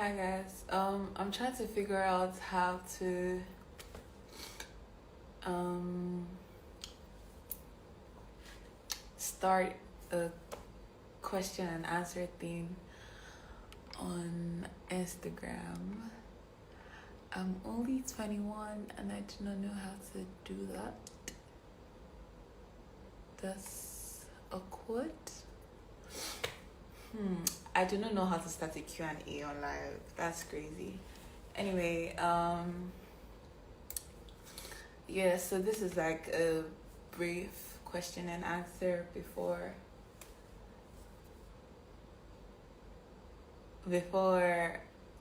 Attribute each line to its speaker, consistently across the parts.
Speaker 1: Hi guys. I'm trying to figure out how to start a question and answer thing on Instagram. I'm only 21 and I do not know how to do that. That's awkward. I do not know how to start a Q&A on live. That's crazy. Anyway, yeah, so this is like a brief question and answer before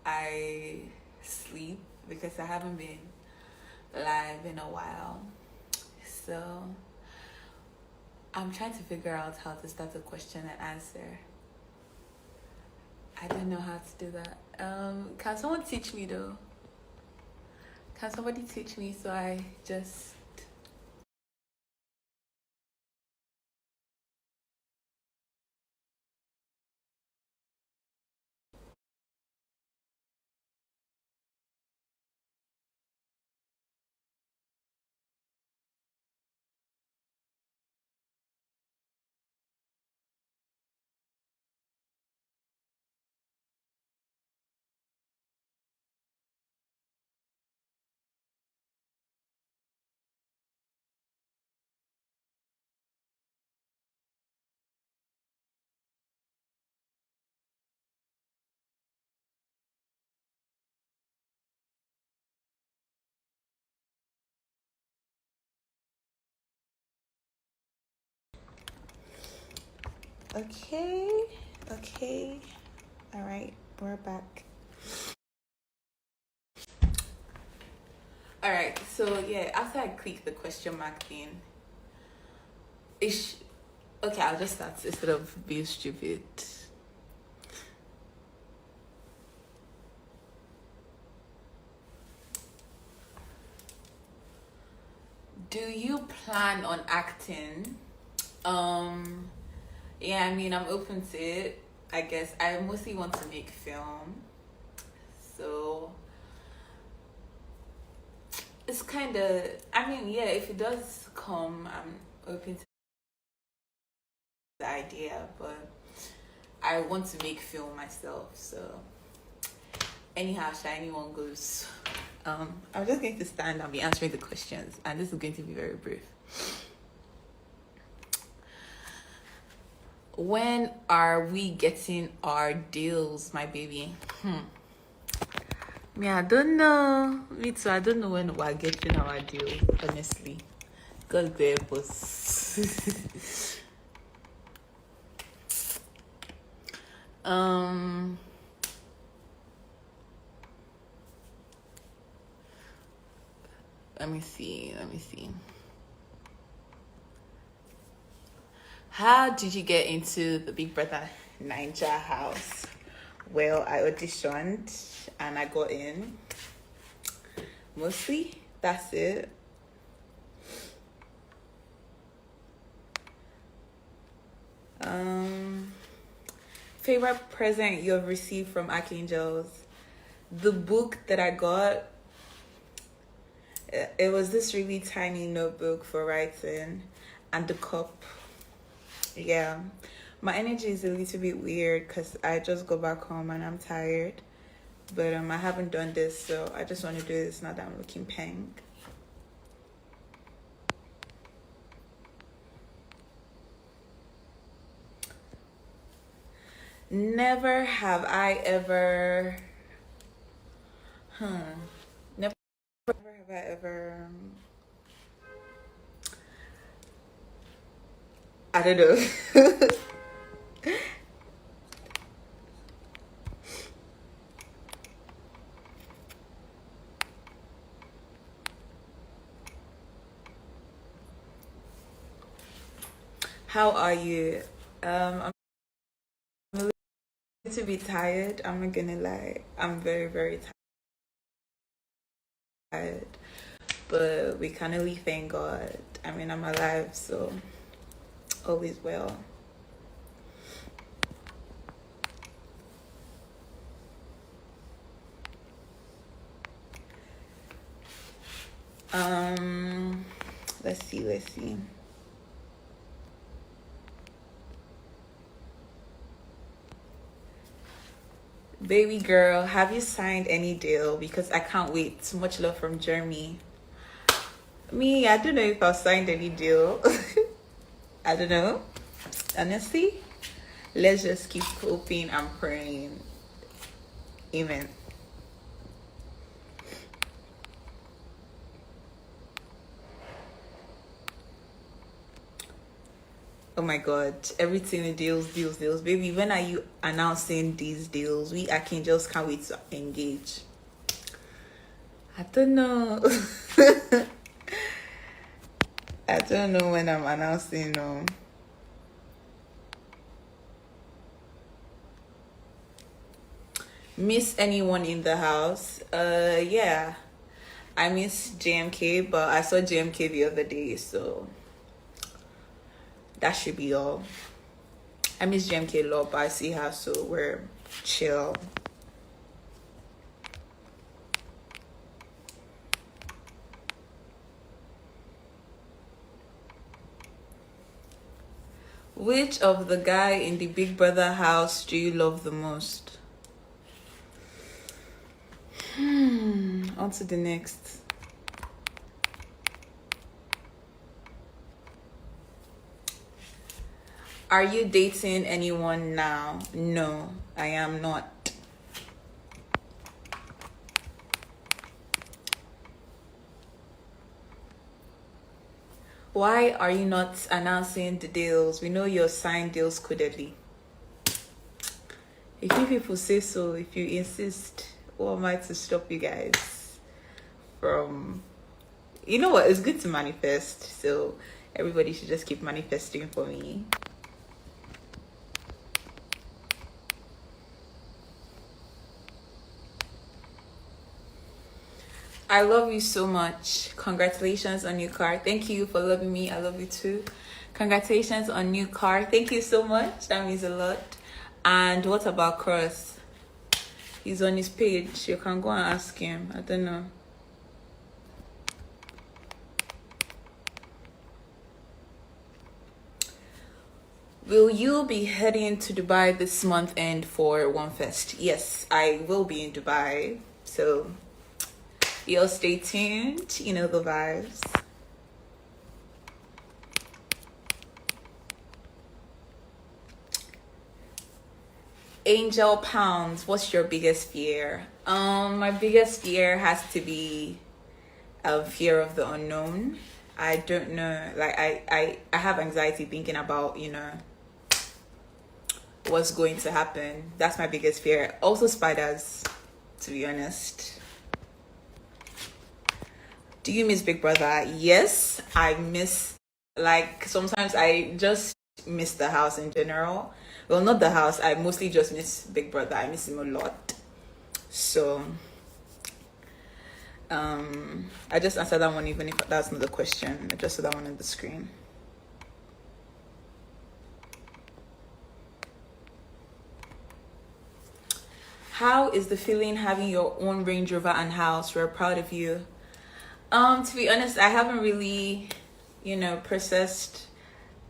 Speaker 1: I sleep, because I haven't been live in a while. So I'm trying to figure out how to start a question and answer. I don't know how to do that. Can someone teach me though? Can somebody teach me so I just... Okay. All right, we're back. All right, so yeah, after I click the question mark thing, okay, I'll just start instead of being stupid. Do you plan on acting? Yeah, I mean, I'm open to it. I guess I mostly want to make film, so it's kind of, I mean, yeah, if it does come, I'm open to the idea, but I want to make film myself, so anyhow, shiny one goes. I'm just going to stand and be answering the questions, and this is going to be very brief. When are we getting our deals, my baby? Me, I don't know. Me too, I don't know when we're getting our deals, honestly. God go help us. Let me see. How did you get into the 𝗜𝗿𝗶𝗱𝗲𝗀 house? Well, I auditioned and I got in. Mostly, that's it. Favorite present you've received from Archangels? The book that I got, it was this really tiny notebook for writing, and the cup. Yeah, my energy is a little bit weird because I just go back home and I'm tired, but I haven't done this, so I just want to do this now that I'm looking pink. Never have I ever never have I ever I don't know. How are you? I'm a little bit tired. I'm not gonna lie. I'm very, very tired. But we can only thank God. I mean, I'm alive, so all is well. Let's see. Baby girl, have you signed any deal? Because I can't wait. So much love from Jeremy. Me, I don't know if I've signed any deal. I don't know. Honestly, let's just keep hoping and praying. Amen. Oh my god, everything in deals. Baby, when are you announcing these deals? We Archangels can't wait to engage. I don't know. I don't know when I'm announcing. Miss anyone in the house? Yeah. I miss JMK, but I saw JMK the other day, so that should be all. I miss JMK a lot, but I see her, so we're chill. Which of the guy in the Big Brother house do you love the most? On to the next. Are you dating anyone now? No, I am not. Why are you not announcing the deals? We know your signed deals codedly. If you people say so, if you insist, what am I to stop you guys from... You know what? It's good to manifest, so everybody should just keep manifesting for me. I love you so much. Congratulations on your car. Thank you for loving me. I love you too. Congratulations on new car. Thank you so much. That means a lot. And what about Cross? He's on his page. You can go and ask him. I don't know. Will you be heading to Dubai this month end for One Fest? Yes, I will be in Dubai. So you'll stay tuned. You know the vibes. Angel Pounds, what's your biggest fear? My biggest fear has to be a fear of the unknown. I don't know. Like I have anxiety thinking about, what's going to happen. That's my biggest fear. Also spiders, to be honest. Do you miss Big Brother? Yes, I miss, like, sometimes I just miss the house in general. Well, not the house. I mostly just miss Big Brother. I miss him a lot. So, I just answered that one, even if that's not the question. I just saw that one on the screen. How is the feeling having your own Range Rover and house? We're proud of you. To be honest, I haven't really, processed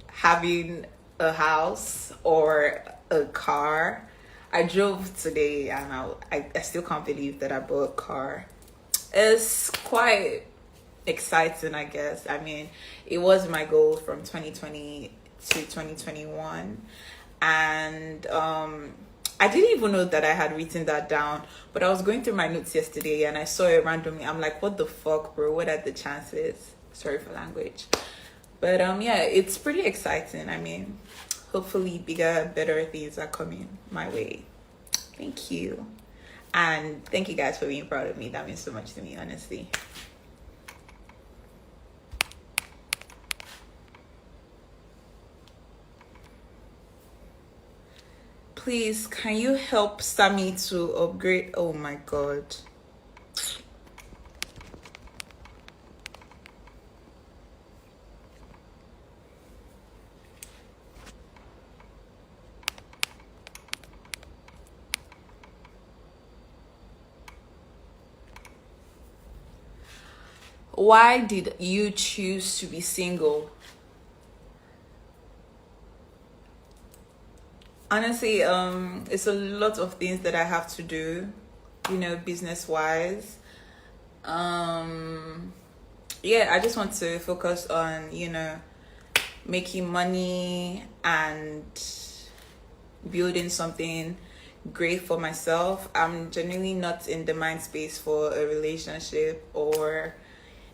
Speaker 1: having a house or a car. I drove today and I still can't believe that I bought a car. It's quite exciting, I guess. I mean, it was my goal from 2020 to 2021. And I didn't even know that I had written that down, but I was going through my notes yesterday and I saw it randomly. I'm like, what the fuck, bro? What are the chances? Sorry for language. But yeah, it's pretty exciting. I mean, hopefully bigger, better things are coming my way. Thank you. And thank you guys for being proud of me. That means so much to me, honestly. Please, can you help Sammy to upgrade? Oh my god. Why did you choose to be single? Honestly, it's a lot of things that I have to do, business wise. Yeah, I just want to focus on, making money and building something great for myself. I'm genuinely not in the mind space for a relationship or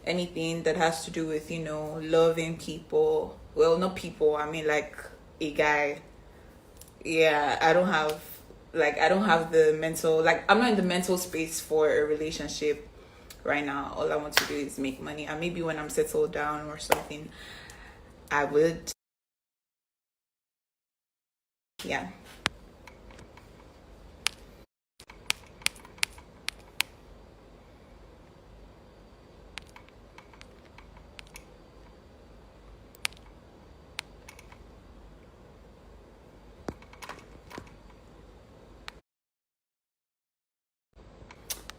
Speaker 1: anything that has to do with, loving people. Well, not people, I mean like a guy. Yeah, I don't have the mental, I'm not in the mental space for a relationship right now. All I want to do is make money, and maybe when I'm settled down or something, I would. Yeah.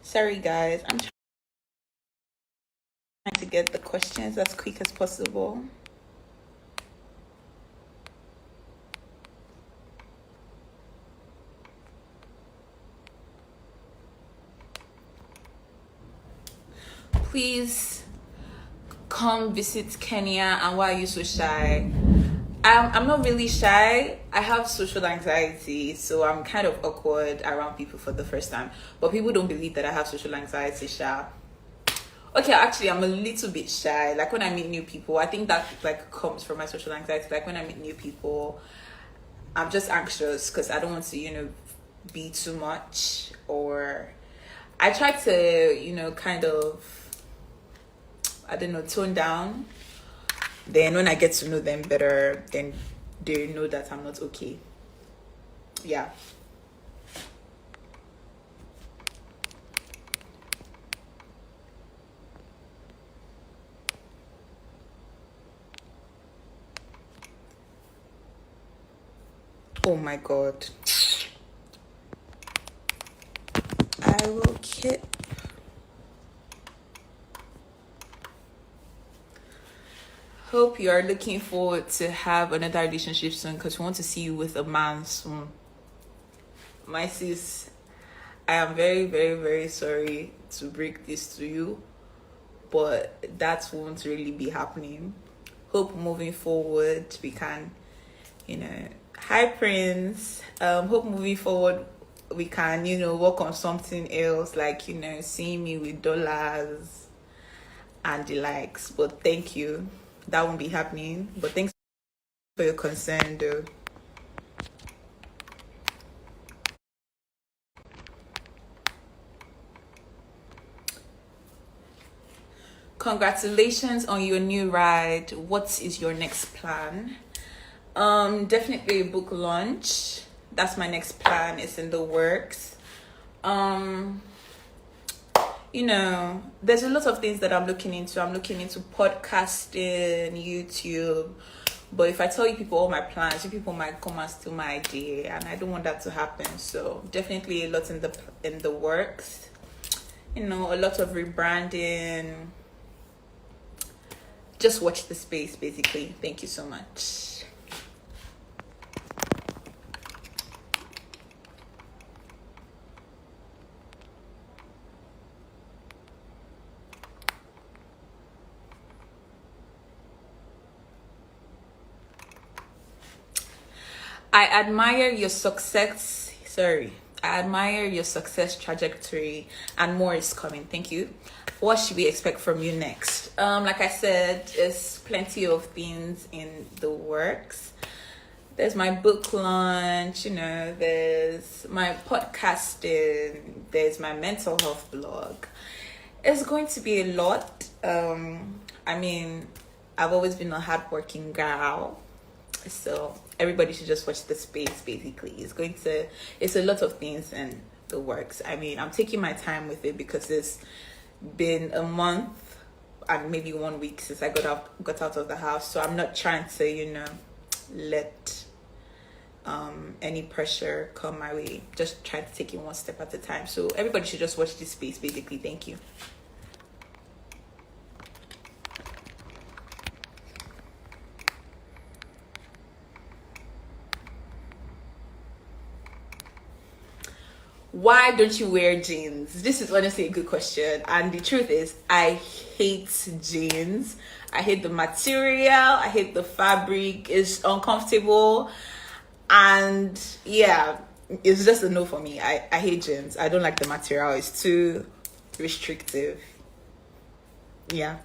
Speaker 1: Sorry guys, I'm trying to get the questions as quick as possible. Please come visit Kenya. And why are you so shy? I'm not really shy. I have social anxiety, so I'm kind of awkward around people for the first time. But people don't believe that I have social anxiety, shy. Okay, actually, I'm a little bit shy. Like when I meet new people, I think that comes from my social anxiety. Like when I meet new people, I'm just anxious because I don't want to, be too much, or I try to, kind of, I don't know, tone down. Then when I get to know them better, then they know that I'm not okay. Yeah. Oh my God. I will keep. Hope you are looking forward to have another relationship soon, because we want to see you with a man soon. My sis, I am very, very, very sorry to break this to you, but that won't really be happening. Hope moving forward we can, hi Prince. Hope moving forward we can, work on something else, like, seeing me with dollars and the likes. But thank you. That won't be happening. But thanks for your concern though. Congratulations on your new ride. What is your next plan? Definitely a book launch. That's my next plan. It's in the works. There's a lot of things that I'm looking into. I'm looking into podcasting, YouTube. But if I tell you people all my plans, you people might come and steal my idea, and I don't want that to happen. So definitely a lot in the works. A lot of rebranding. Just watch the space, basically. Thank you so much. I admire your success. I admire your success trajectory, and more is coming. Thank you. What should we expect from you next? Like I said, there's plenty of things in the works. There's my book launch, there's my podcasting, there's my mental health blog. It's going to be a lot. I've always been a hardworking girl, so everybody should just watch the space. Basically, it's a lot of things in the works. I'm taking my time with it because it's been a month and maybe 1 week since I got out of the house, so I'm not trying to let any pressure come my way. Just trying to take it one step at a time. So everybody should just watch this space, basically. Thank you. Why don't you wear jeans? This is honestly a good question, and the truth is I hate jeans. I hate the material, I hate the fabric, it's uncomfortable, and yeah, it's just a no for me. I hate jeans. I don't like the material, it's too restrictive. Yeah.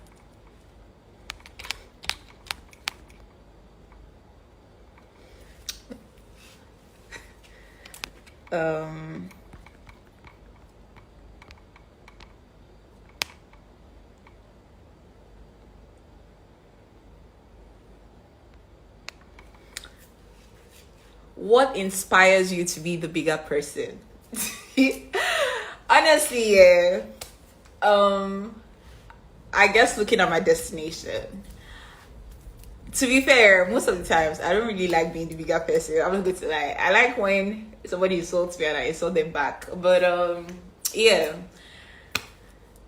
Speaker 1: What inspires you to be the bigger person? Honestly, yeah. I guess looking at my destination. To be fair, most of the times I don't really like being the bigger person. I'm not going to lie. I like when somebody insults me and I insult them back. But yeah,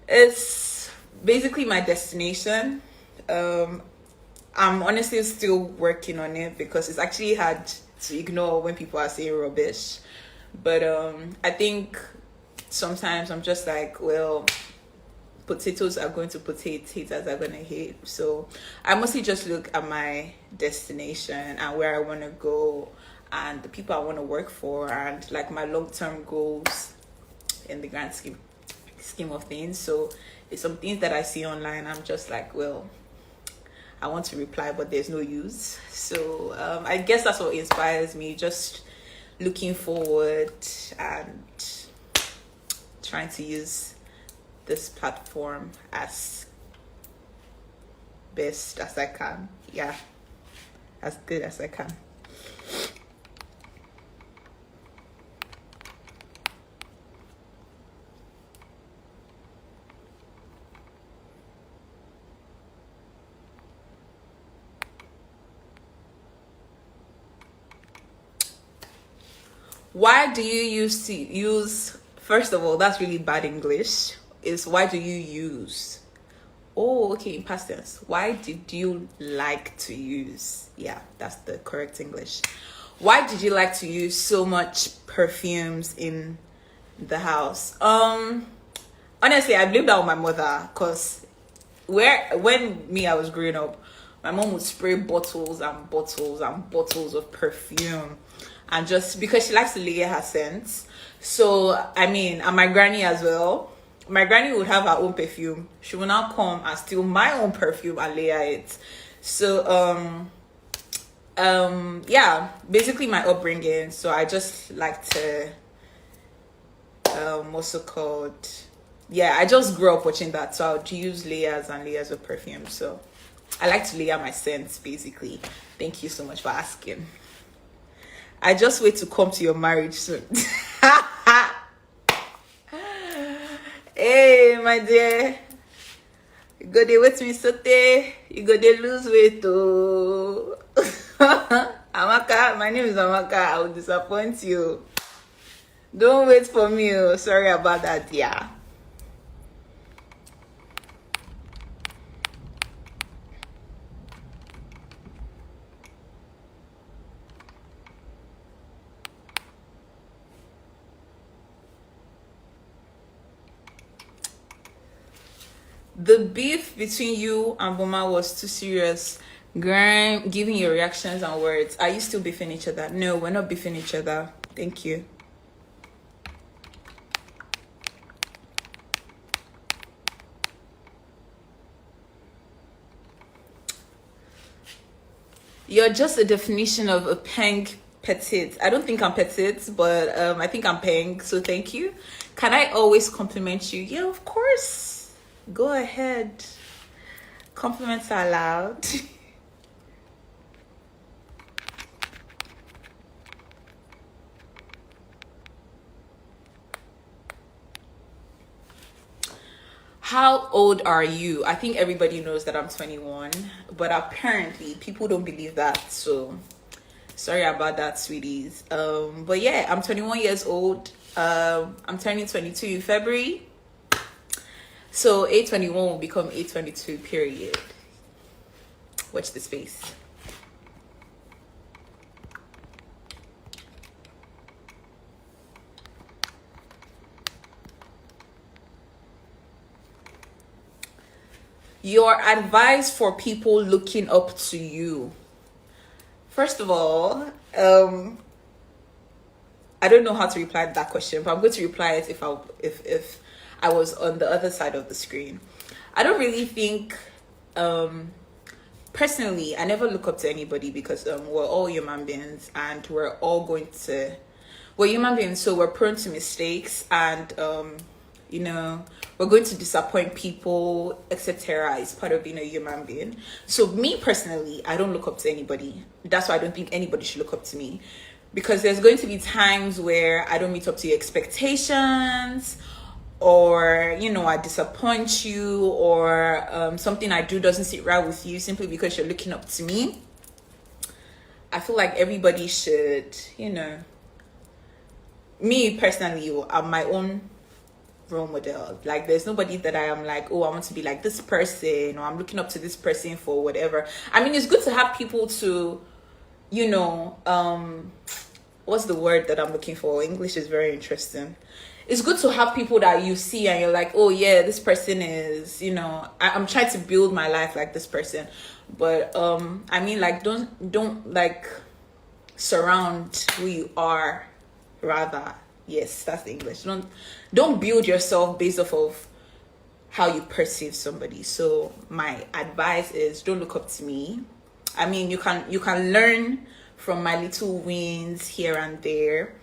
Speaker 1: it's basically my destination. I'm honestly still working on it because it's actually hard to ignore when people are saying rubbish. But I think sometimes I'm just like, well, potatoes are going to potato, haters are going to hate. So I mostly just look at my destination and where I want to go and the people I want to work for and like my long-term goals in the grand scheme of things. So it's some things that I see online, I'm just like, well, I want to reply, but there's no use. So I guess that's what inspires me, just looking forward and trying to use this platform as best as I can. Yeah, as good as I can. Why do you use first of all, that's really bad English. Is why do you use? Oh, okay, in past tense. Why did you like to use? Yeah, that's the correct English. Why did you like to use so much perfumes in the house? Honestly, I blame that on my mother, because when I was growing up, my mom would spray bottles and bottles and bottles of perfume, and just because she likes to layer her scents. So I mean, and my granny as well. My granny would have her own perfume. She will now come and steal my own perfume and layer it. So yeah, basically my upbringing. So I just like to what's it called? Yeah, I just grew up watching that. So I would use layers and layers of perfume. So I like to layer my scents basically. Thank you so much for asking. I just wait to come to your marriage soon. Hey, my dear. You go there with me, Sote. You go there lose weight, oh. Amaka, my name is Amaka. I will disappoint you. Don't wait for me. Oh. Sorry about that, yeah. The beef between you and Boma was too serious. Graham, giving your reactions and words. Are you still beefing each other? No, we're not beefing each other. Thank you. You're just a definition of a peng petite. I don't think I'm petite, but I think I'm peng, so thank you. Can I always compliment you? Yeah, of course. Go ahead. Compliments are allowed. How old are you? I think everybody knows that I'm 21, but apparently people don't believe that, so sorry about that, sweeties. But yeah, I'm 21 years old. I'm turning 22 in February. So 821 will become 822, period. Watch the space. Your advice for people looking up to you. First of all, I don't know how to reply to that question, but I'm going to reply it if I was on the other side of the screen. I don't really think, personally, I never look up to anybody because we're all human beings and we're human beings, so we're prone to mistakes, and you know, we're going to disappoint people, etc. It's part of being a human being. So me personally, I don't look up to anybody. That's why I don't think anybody should look up to me, because there's going to be times where I don't meet up to your expectations, or you know, I disappoint you, or something I do doesn't sit right with you simply because you're looking up to me. I feel like everybody should, you know, me personally, I'm my own role model. Like, there's nobody that I am like, oh, I want to be like this person, or I'm looking up to this person for whatever. I mean, it's good to have people to, you know, what's the word that I'm looking for? English is very interesting. It's good to have people that you see and you're like, oh yeah, this person is, you know, I'm trying to build my life like this person. But I mean, like, don't like surround who you are, rather. Yes, that's the English. Don't build yourself based off of how you perceive somebody. So my advice is, don't look up to me. I mean, you can learn from my little wins here and there,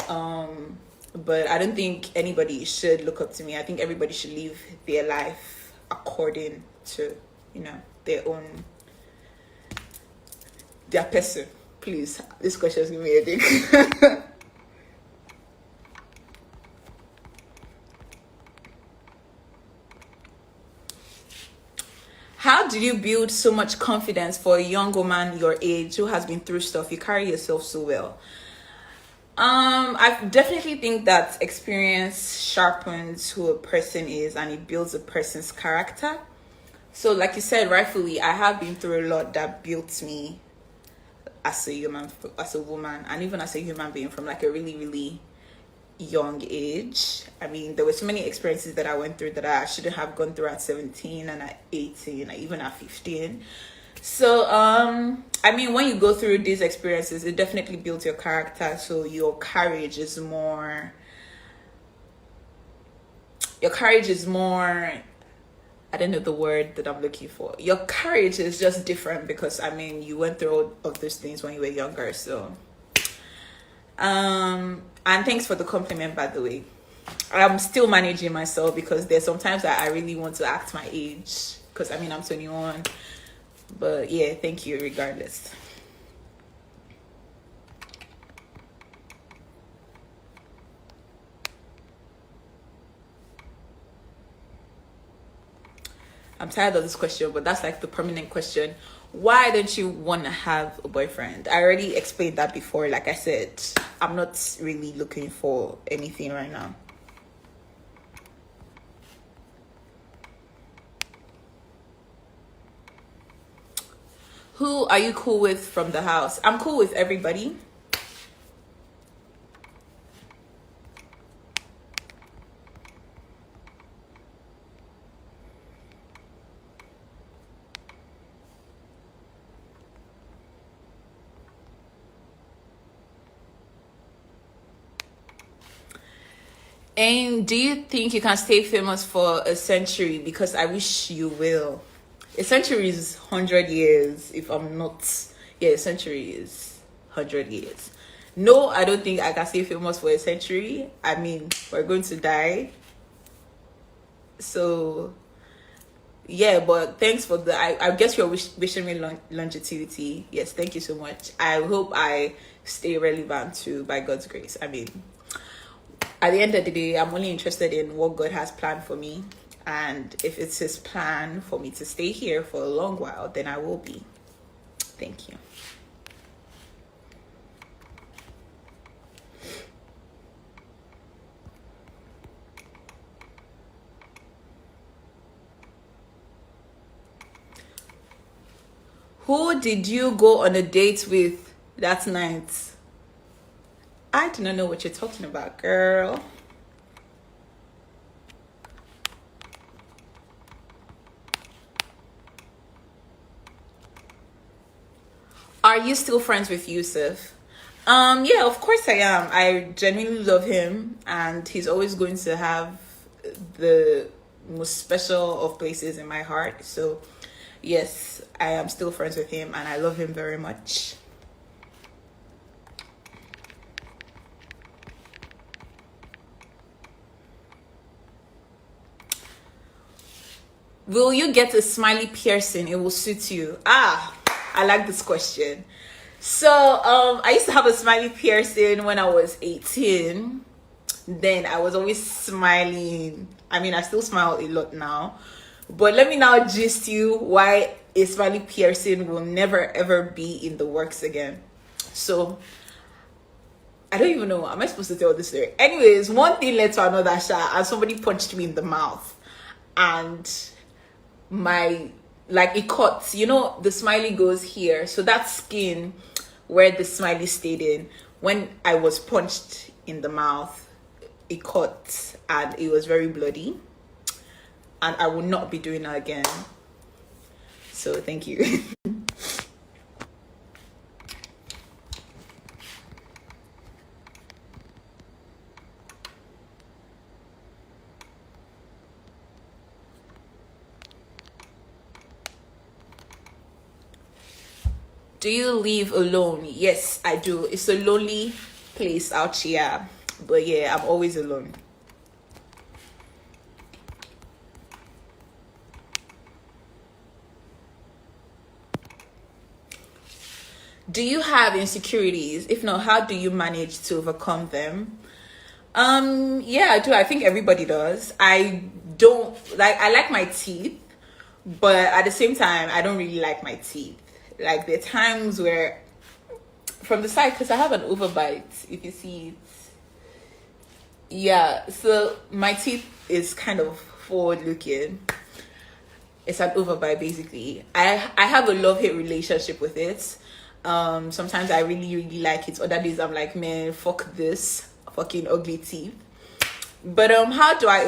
Speaker 1: but I don't think anybody should look up to me. I think everybody should live their life according to, you know, their person. Please, this question is giving me a headache. How do you build so much confidence for a young woman your age who has been through stuff? You carry yourself so well. I definitely think that experience sharpens who a person is, and it builds a person's character. So like you said, rightfully, I have been through a lot that built me as a woman, and even as a human being from like a really, really young age. I mean, there were so many experiences that I went through that I shouldn't have gone through at 17 and at 18 and even at 15. So I mean, when you go through these experiences, it definitely builds your character. So your courage is more I don't know the word that I'm looking for. Your courage is just different because, I mean, you went through all of those things when you were younger. So and thanks for the compliment, by the way. I'm still managing myself because there's sometimes that I really want to act my age, because I mean, I'm 21. But yeah, thank you regardless. I'm tired of this question, but that's like the permanent question. Why don't you want to have a boyfriend? I already explained that before. Like I said, I'm not really looking for anything right now. Who are you cool with from the house? I'm cool with everybody. And do you think you can stay famous for a century? Because I wish you will. A century is 100 years, if I'm not... Yeah, a century is 100 years. No, I don't think I can stay famous for a century. I mean, we're going to die. So, yeah, but thanks for the... I guess you're wishing me longevity. Yes, thank you so much. I hope I stay relevant too, by God's grace. I mean, at the end of the day, I'm only interested in what God has planned for me. And if it's his plan for me to stay here for a long while, then I will be. Thank you. Who did you go on a date with that night? I do not know what you're talking about, girl. Are you still friends with Yusuf? Yeah, of course I am. I genuinely love him, and he's always going to have the most special of places in my heart. So yes, I am still friends with him, and I love him very much. Will you get a smiley piercing? It will suit you. I like this question. So I used to have a smiley piercing when I was 18. Then I was always smiling. I mean, I still smile a lot now. But let me now gist you why a smiley piercing will never ever be in the works again. So I don't even know. Am I supposed to tell this story? Anyways, one thing led to another, and somebody punched me in the mouth. And it cuts, you know, the smiley goes here, so that skin where the smiley stayed in, when I was punched in the mouth, it cut and it was very bloody, and I will not be doing that again. So thank you. Do you live alone? Yes, I do. It's a lonely place out here, but yeah, I'm always alone. Do you have insecurities? If not, how do you manage to overcome them? Yeah, I do. I think everybody does. I like my teeth, but at the same time, I don't really like my teeth. Like, there are times where from the side, because I have an overbite, if you see it. Yeah, so my teeth is kind of forward looking. It's an overbite, basically. I have a love-hate relationship with it. Sometimes I really, really like it. Other days I'm like, man, fuck this fucking ugly teeth. But how do I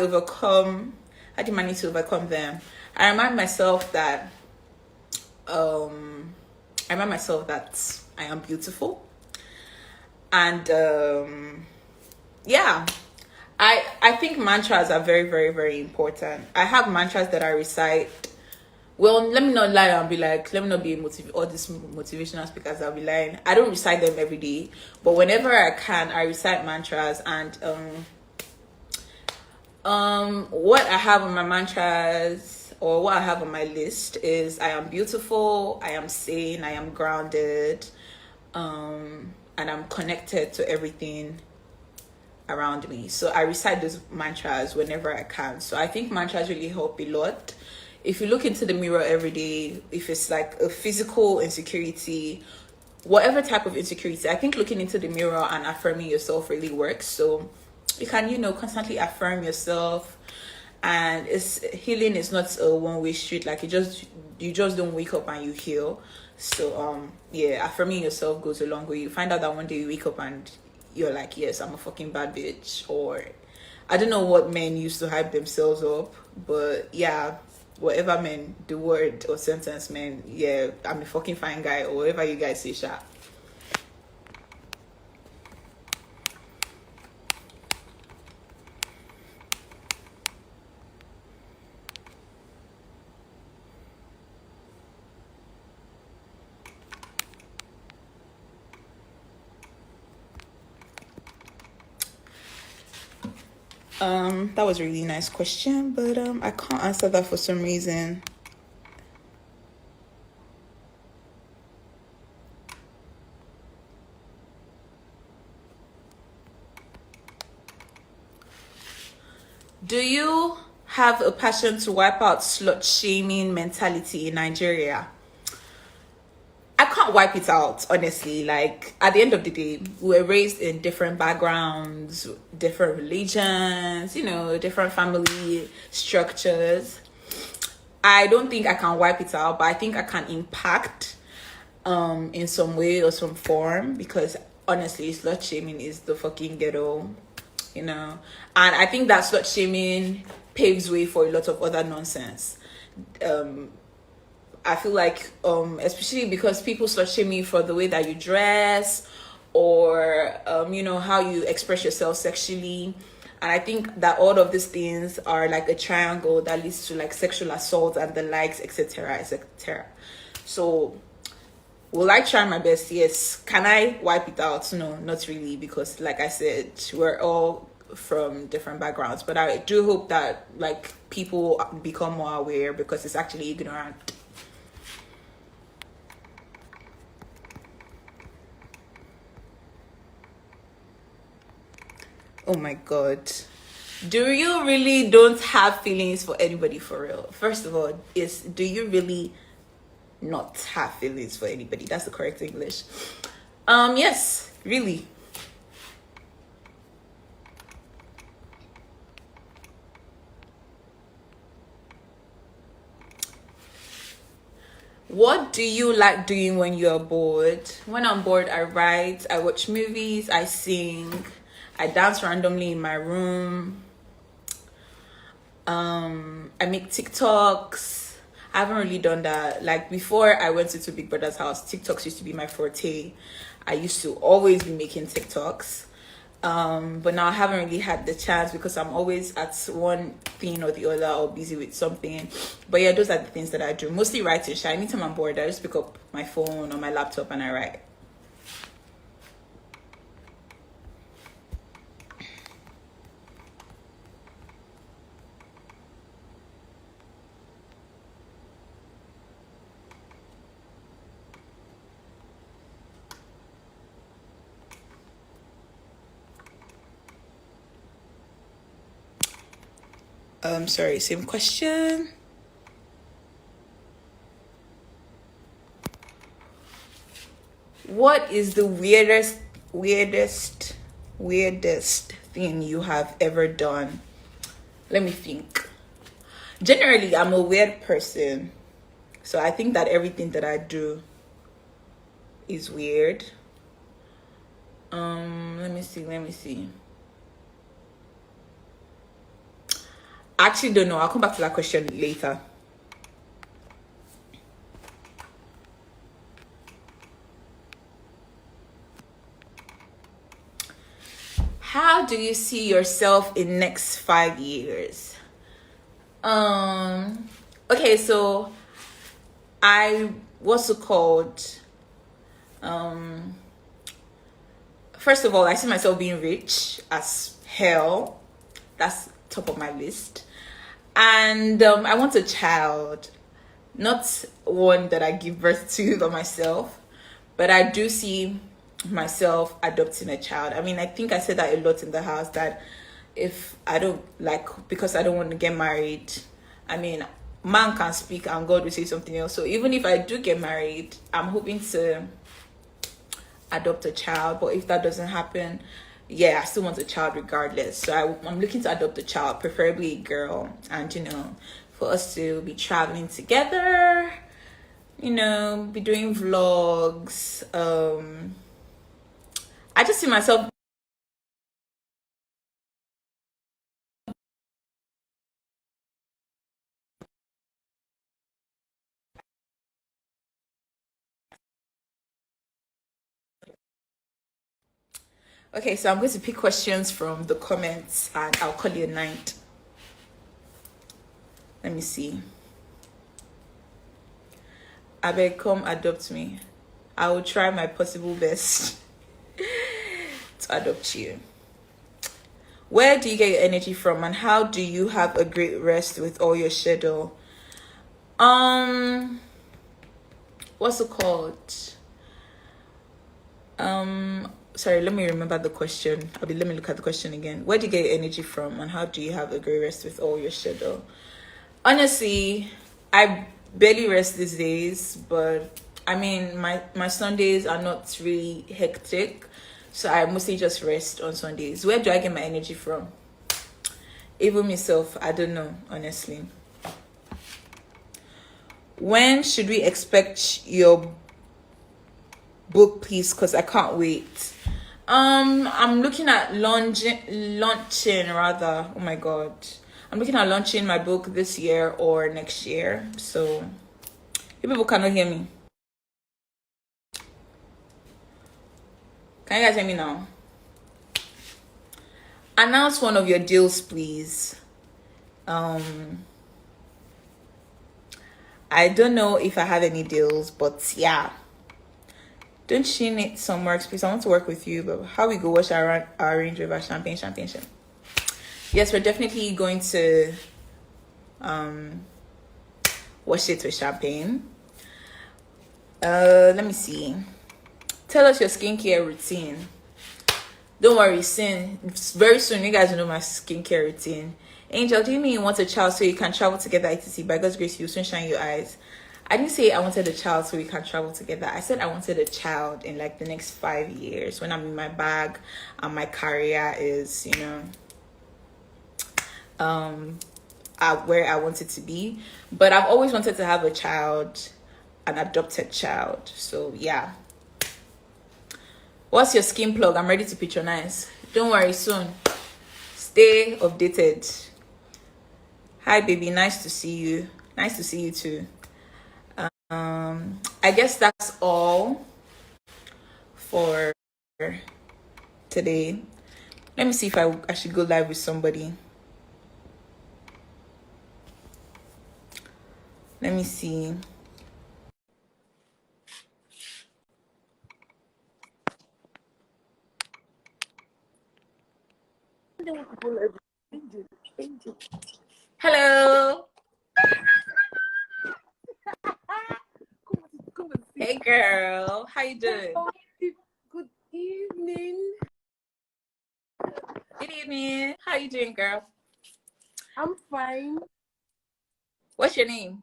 Speaker 1: manage to overcome them? I remind myself that I am beautiful, and yeah, I think mantras are very, very, very important. I have mantras that I recite. Well, let me not lie and be like, let me not be all these motivational speakers. I'll be lying. I don't recite them every day, but whenever I can, I recite mantras. And what I have on my mantras, or what I have on my list, is I am beautiful, I am sane, I am grounded, and I'm connected to everything around me. So I recite those mantras whenever I can. So I think mantras really help a lot. If you look into the mirror every day, if it's like a physical insecurity, whatever type of insecurity, I think looking into the mirror and affirming yourself really works. So you can, constantly affirm yourself. And healing is not a one-way street. Like, you just don't wake up and you heal. So yeah, affirming yourself goes a long way. You find out that one day you wake up and you're like, yes, I'm a fucking bad bitch. Or I don't know what men used to hype themselves up, but yeah, whatever men, the word or sentence men, yeah, I'm a fucking fine guy, or whatever you guys say, sha. That was a really nice question, but I can't answer that for some reason. Do you have a passion to wipe out slut shaming mentality in Nigeria? I can't wipe it out, honestly. Like, at the end of the day, we were raised in different backgrounds, different religions, different family structures. I don't think I can wipe it out, but I think I can impact in some way or some form, because honestly, slut shaming is the fucking ghetto, and I think that slut shaming paves way for a lot of other nonsense. I feel like especially because people start shaming me for the way that you dress, or you know, how you express yourself sexually. And I think that all of these things are like a triangle that leads to like sexual assault and the likes, etc., etc. So will I try my best? Yes. Can I wipe it out? No, not really, because like I said, we're all from different backgrounds. But I do hope that like people become more aware, because it's actually ignorant. Oh my god. Do you really don't have feelings for anybody, for real? First of all, do you really not have feelings for anybody? That's the correct English. Yes, really. What do you like doing when you're bored? When I'm bored, I write, I watch movies, I sing, I dance randomly in my room. I make TikToks. I haven't really done that. Like before I went into Big Brother's house, TikToks used to be my forte. I used to always be making TikToks. But now I haven't really had the chance, because I'm always at one thing or the other, or busy with something. But yeah, those are the things that I do. Mostly writing. Anytime I'm bored, I just pick up my phone or my laptop and I write. Sorry, same question. What is the weirdest thing you have ever done? Let me think. Generally, I'm a weird person, so I think that everything that I do is weird. Let me see. I actually don't know. I'll come back to that question later. How do you see yourself in next 5 years? Okay, so what's it called? First of all, I see myself being rich as hell. That's top of my list. And I want a child, not one that I give birth to by myself, but I do see myself adopting a child. I mean, I think I said that a lot in the house, that if I don't because I don't want to get married, I mean, man can speak and God will say something else. So even if I do get married, I'm hoping to adopt a child. But if that doesn't happen, yeah, I still want a child regardless. So I'm looking to adopt a child, preferably a girl, and you know, for us to be traveling together, you know, be doing vlogs. I just see myself Okay, so I'm going to pick questions from the comments and I'll call you a night. Let me see. Abeg, come adopt me. I will try my possible best to adopt you. Where do you get your energy from, and how do you have a great rest with all your schedule? What's it called? Sorry, let me remember the question. Let me look at the question again. Where do you get your energy from, and how do you have a great rest with all your schedule? Honestly, I barely rest these days, but I mean, my Sundays are not really hectic, so I mostly just rest on Sundays. Where do I get my energy from? Even myself, I don't know, honestly. When should we expect your book, please? Because I can't wait. I'm looking at launching rather. Oh my god. I'm looking at launching my book this year or next year. So You people cannot hear me. Can you guys hear me now? Announce one of your deals, please. I don't know if I have any deals, but yeah. Don't she need some works, please? I want to work with you, but how we go wash our Range Rover champagne. Yes, we're definitely going to wash it with champagne. Let me see. Tell us your skincare routine. Don't worry, very soon you guys will know my skincare routine. Angel, do you mean you want a child so you can travel together, etc? By God's grace, you soon shine your eyes. I didn't say I wanted a child so we can travel together. I said I wanted a child in like the next 5 years, when I'm in my bag and my career is, where I want it to be. But I've always wanted to have a child, an adopted child. So yeah. What's your skin plug? I'm ready to patronize. Don't worry, soon. Stay updated. Hi baby, nice to see you. Nice to see you too. I guess that's all for today. Let me see if I should go live with somebody. Let me see. Hello. Hey girl, how you doing?
Speaker 2: Good evening.
Speaker 1: Good evening. How you doing, girl?
Speaker 2: I'm fine.
Speaker 1: What's your name?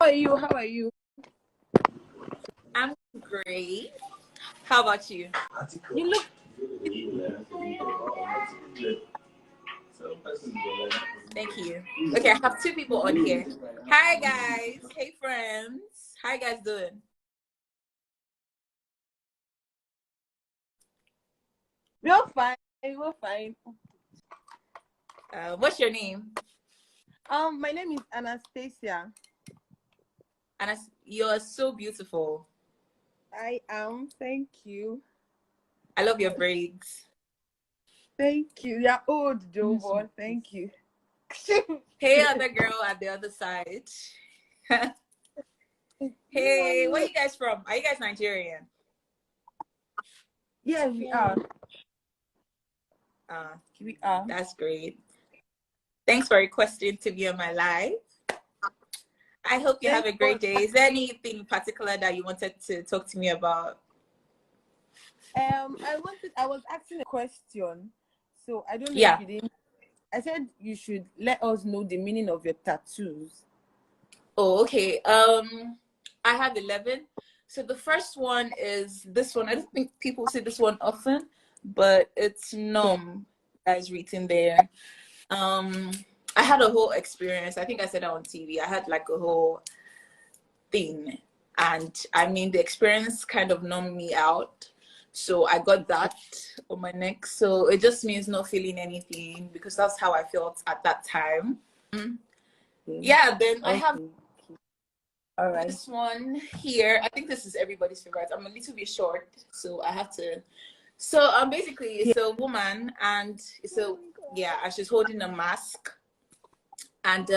Speaker 2: How are you?
Speaker 1: I'm great. How about you?
Speaker 2: You look.
Speaker 1: Thank you. Okay, I have 2 people on here. Hi guys. Hey friends. How you guys doing?
Speaker 2: We're fine. We're fine.
Speaker 1: What's your name?
Speaker 2: My name is Anastasia.
Speaker 1: And you're so beautiful.
Speaker 2: I am. Thank you.
Speaker 1: I love your braids.
Speaker 2: Thank you. You're old, Joe boy. Thank you.
Speaker 1: Hey, other girl at the other side. Hey, where are you guys from? Are you guys Nigerian?
Speaker 2: Yeah, we are. We are.
Speaker 1: That's great. Thanks for requesting to be on my live. I hope you have a great day. Is there anything particular that you wanted to talk to me about?
Speaker 2: I was asking a question, so I don't know
Speaker 1: Yeah.
Speaker 2: if you didn't. I said you should let us know the meaning of your tattoos.
Speaker 1: Oh, okay. I have 11. So the first one is this one. I don't think people see this one often, but it's numb, as written there. I had a whole experience. I think I said that on TV. I had like a whole thing, and I mean the experience kind of numbed me out. So I got that on my neck. So it just means not feeling anything, because that's how I felt at that time. Yeah, then I have this one here. I think this is everybody's favorite. I'm a little bit short, so I have to. So basically it's a woman, and and she's holding a mask, and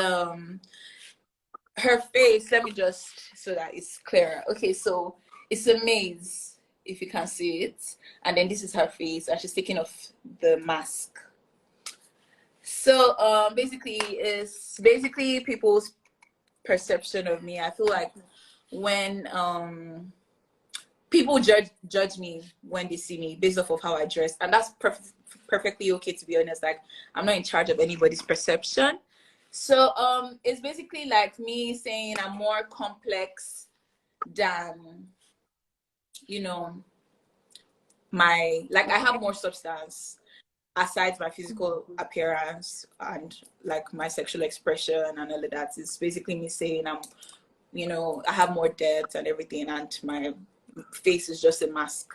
Speaker 1: her face, let me just, so that it's clearer. Okay, so it's a maze, if you can see it, and then this is her face, and she's taking off the mask. So it's basically people's perception of me. I feel like when people judge me when they see me based off of how I dress, and that's perfectly okay, to be honest. Like, I'm not in charge of anybody's perception. So it's basically like me saying I'm more complex than, I have more substance aside my physical appearance and like my sexual expression and all of that. It's basically me saying I have more depth and everything, and my face is just a mask.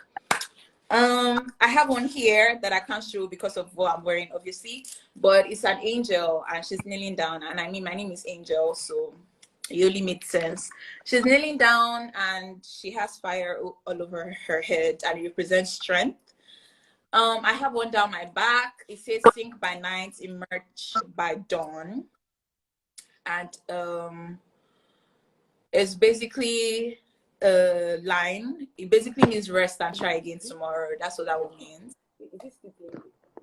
Speaker 3: I have one here that I can't show because of what I'm wearing, obviously, but it's an angel and she's kneeling down. And I mean, my name is Angel, so it only makes sense. She's kneeling down and she has fire all over her head and it represents strength. I have one down my back. It says "Sink by night, emerge by dawn," and it's basically a line. It basically means rest and try again tomorrow. That's what that one means.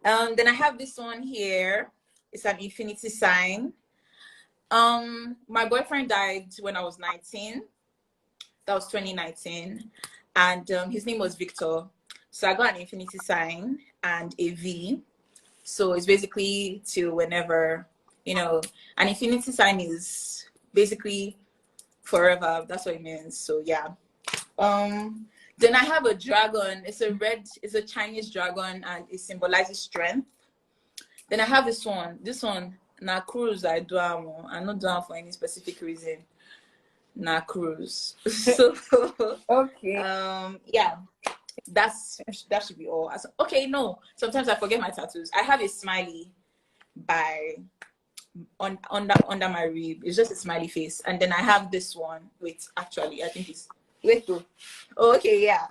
Speaker 3: Then I have this one here. It's an infinity sign. My boyfriend died when I was 19. That was 2019, and his name was Victor. So I got an infinity sign and a V. So it's basically to whenever, an infinity sign is basically forever. That's what it means. So yeah. Then I have a dragon. It's a Chinese dragon and it symbolizes strength. Then I have this one. This one, na cruise I do. I'm not doing for any specific reason. Na cruise. So
Speaker 2: Okay.
Speaker 3: Yeah. That should be all. Okay, no. Sometimes I forget my tattoos. I have a smiley by under my rib. It's just a smiley face, and then I have this one. Wait, actually, I think it's though. Oh, okay, yeah.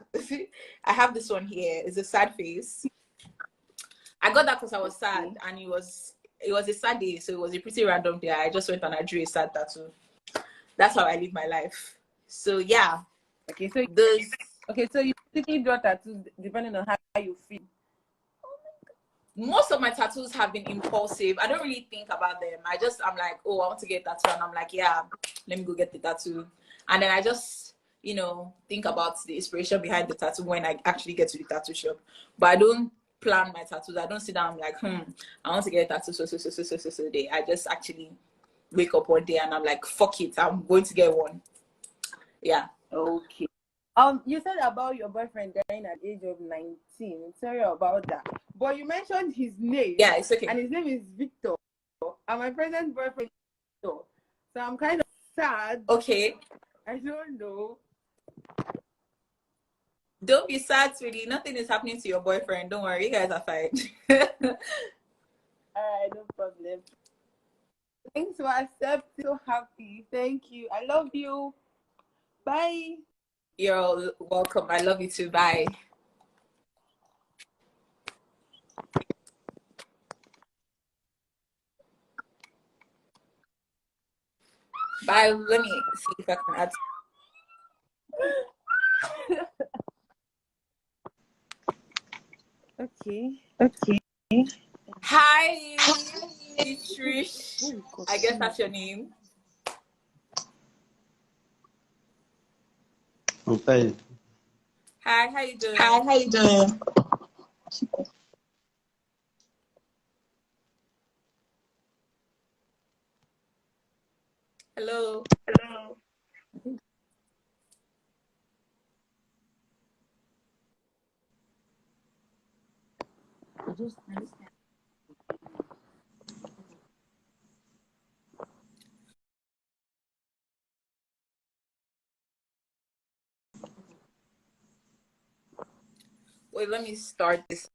Speaker 3: I have this one here. It's a sad face. I got that because I was sad, and it was a sad day, so it was a pretty random day. I just went and I drew a sad tattoo. That's how I live my life. So yeah.
Speaker 2: Okay, so you basically draw tattoos depending on how you feel.
Speaker 3: Most of my tattoos have been impulsive. I don't really think about them. I'm like, oh, I want to get a tattoo, and I'm like, yeah, let me go get the tattoo. And then I just, think about the inspiration behind the tattoo when I actually get to the tattoo shop. But I don't plan my tattoos. I don't sit down, I'm like, I want to get a tattoo so day. I just actually wake up one day and I'm like, fuck it, I'm going to get one. Yeah.
Speaker 2: Okay. You said about your boyfriend dying at the age of 19. Sorry about that. But you mentioned his name.
Speaker 3: Yeah, it's okay.
Speaker 2: And his name is Victor. And my present boyfriend is Victor. So I'm kind of sad.
Speaker 3: Okay.
Speaker 2: I don't know.
Speaker 3: Don't be sad, sweetie. Nothing is happening to your boyfriend. Don't worry. You guys are fine.
Speaker 2: Alright, no problem. Thanks for accepting. So happy. Thank you. I love you. Bye.
Speaker 3: You're welcome. I love you too. Bye. Bye. Let me see if I can add.
Speaker 2: Okay.
Speaker 3: Hi, Trish. I guess that's your name.
Speaker 4: Okay.
Speaker 3: Hi, how you doing?
Speaker 4: Hi, how you doing?
Speaker 3: Hello.
Speaker 4: Hello.
Speaker 3: Wait, let me start this.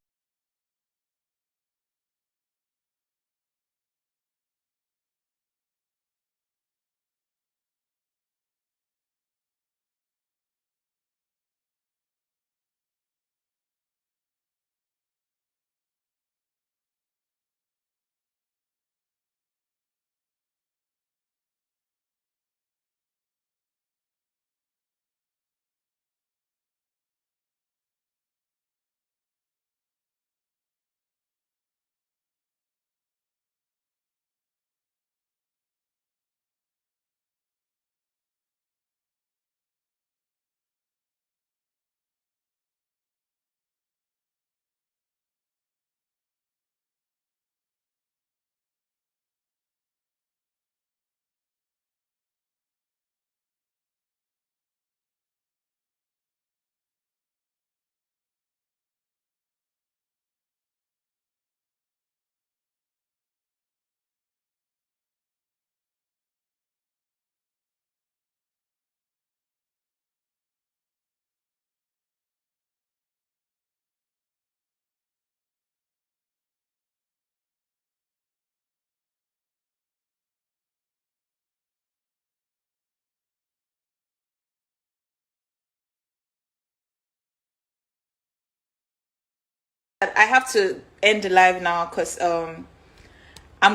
Speaker 3: I have to end the live now because I'm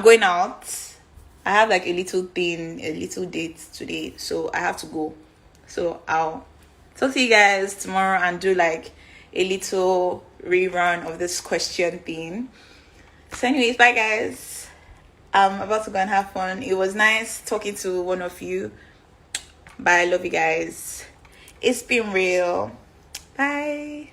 Speaker 3: going out. I have like a little date today, so I have to go. So I'll talk to you guys tomorrow and do like a little rerun of this question thing. So anyways, bye guys. I'm about to go and have fun. It was nice talking to one of you. Bye, love you guys. It's been real. Bye.